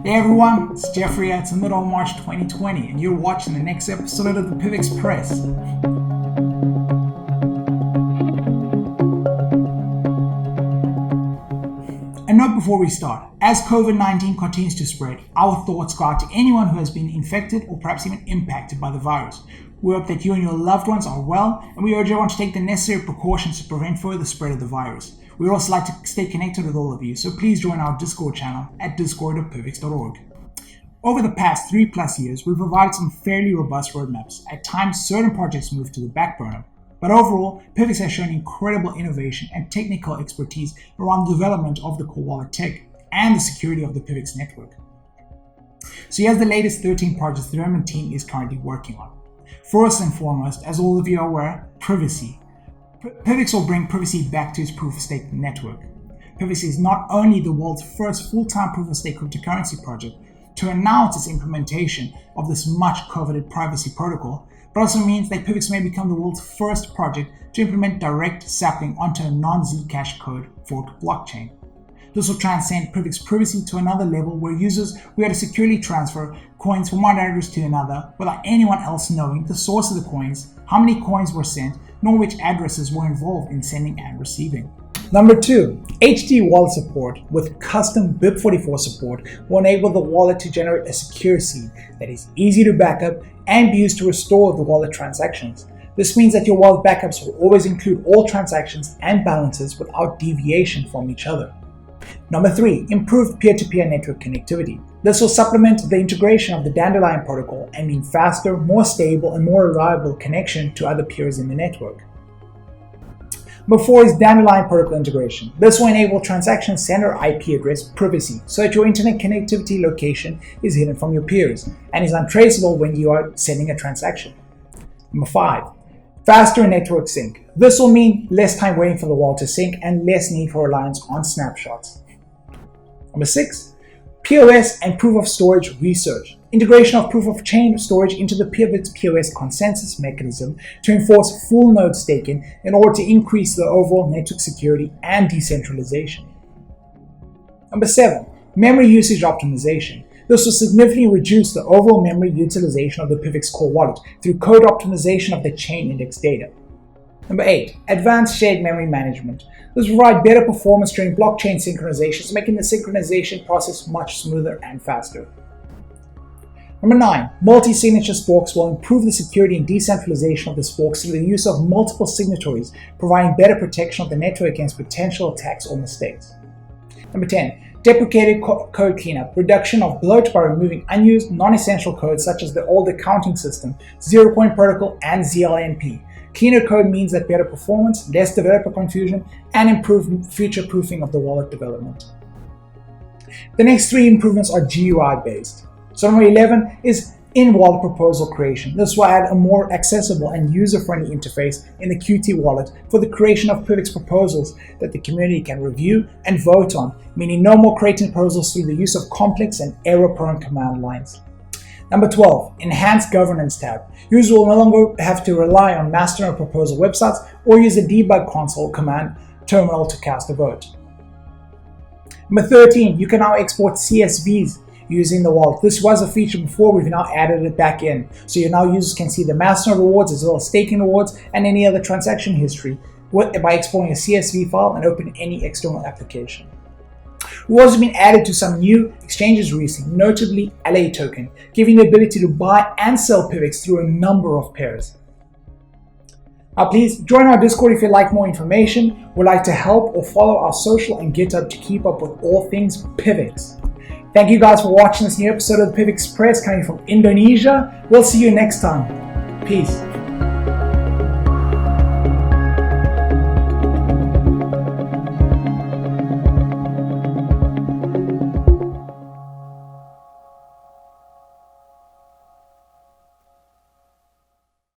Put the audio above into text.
Hey everyone, it's Jeffrey. It's the middle of March 2020 and you're watching the next episode of the PIVX Press. A note before we start, as COVID-19 continues to spread, our thoughts go out to anyone who has been infected or perhaps even impacted by the virus. We hope that you and your loved ones are well, and we urge everyone to take the necessary precautions to prevent further spread of the virus. We would also like to stay connected with all of you, so please join our Discord channel at discord.pivx.org. Over the past 3+ years, we've provided some fairly robust roadmaps. At times, certain projects moved to the back burner. But overall, PIVX has shown incredible innovation and technical expertise around the development of the core wallet tech and the security of the PIVX network. So here's the latest 13 projects the development team is currently working on. First and foremost, as all of you are aware, privacy. PIVX will bring privacy back to its proof-of-stake network. PIVX is not only the world's first full-time proof-of-stake cryptocurrency project to announce its implementation of this much-coveted privacy protocol, but also means that PIVX may become the world's first project to implement direct sapling onto a non-Zcash code fork blockchain. This will transcend PIVX privacy to another level where users will be able to securely transfer coins from one address to another without anyone else knowing the source of the coins, how many coins were sent, nor which addresses were involved in sending and receiving. Number 2, HD wallet support with custom BIP44 support will enable the wallet to generate a secure seed that is easy to back up and be used to restore the wallet transactions. This means that your wallet backups will always include all transactions and balances without deviation from each other. Number 3, improved peer-to-peer network connectivity. This will supplement the integration of the DANDELION protocol and mean faster, more stable, and more reliable connection to other peers in the network. Number 4 is DANDELION protocol integration. This will enable transaction sender IP address privacy so that your internet connectivity location is hidden from your peers and is untraceable when you are sending a transaction. Number 5, faster network sync. This will mean less time waiting for the wallet to sync and less need for reliance on snapshots. Number 6, POS and proof of storage research. Integration of proof of chain storage into the PIVX POS consensus mechanism to enforce full node staking in order to increase the overall network security and decentralization. Number 7, memory usage optimization. This will significantly reduce the overall memory utilization of the PIVX core wallet through code optimization of the chain index data. Number 8, advanced shared memory management. This will provide better performance during blockchain synchronizations, making the synchronization process much smoother and faster. Number 9, multi-signature forks will improve the security and decentralization of the forks through the use of multiple signatories, providing better protection of the network against potential attacks or mistakes. Number 10, deprecated code cleanup, reduction of bloat by removing unused, non-essential codes such as the old accounting system, zero-point protocol, and ZLNP. Cleaner code means that better performance, less developer confusion, and improved future-proofing of the wallet development. The next 3 improvements are GUI-based. So number 11 is in-wallet proposal creation. This will add a more accessible and user-friendly interface in the Qt wallet for the creation of PIVX proposals that the community can review and vote on, meaning no more creating proposals through the use of complex and error-prone command lines. Number 12, enhanced governance tab. Users will no longer have to rely on masternode proposal websites or use the debug console command terminal to cast a vote. Number 13, you can now export CSVs using the wallet. This was a feature before, we've now added it back in. So now users can see the masternode rewards as well as staking rewards and any other transaction history by exporting a CSV file and opening any external application. We've also been added to some new exchanges recently, notably LA Token, giving the ability to buy and sell PIVX through a number of pairs. Now please join our Discord if you'd like more information, would like to help, or follow our social and GitHub to keep up with all things PIVX. Thank you guys for watching this new episode of the PIVX Press coming from Indonesia. We'll see you next time. Peace.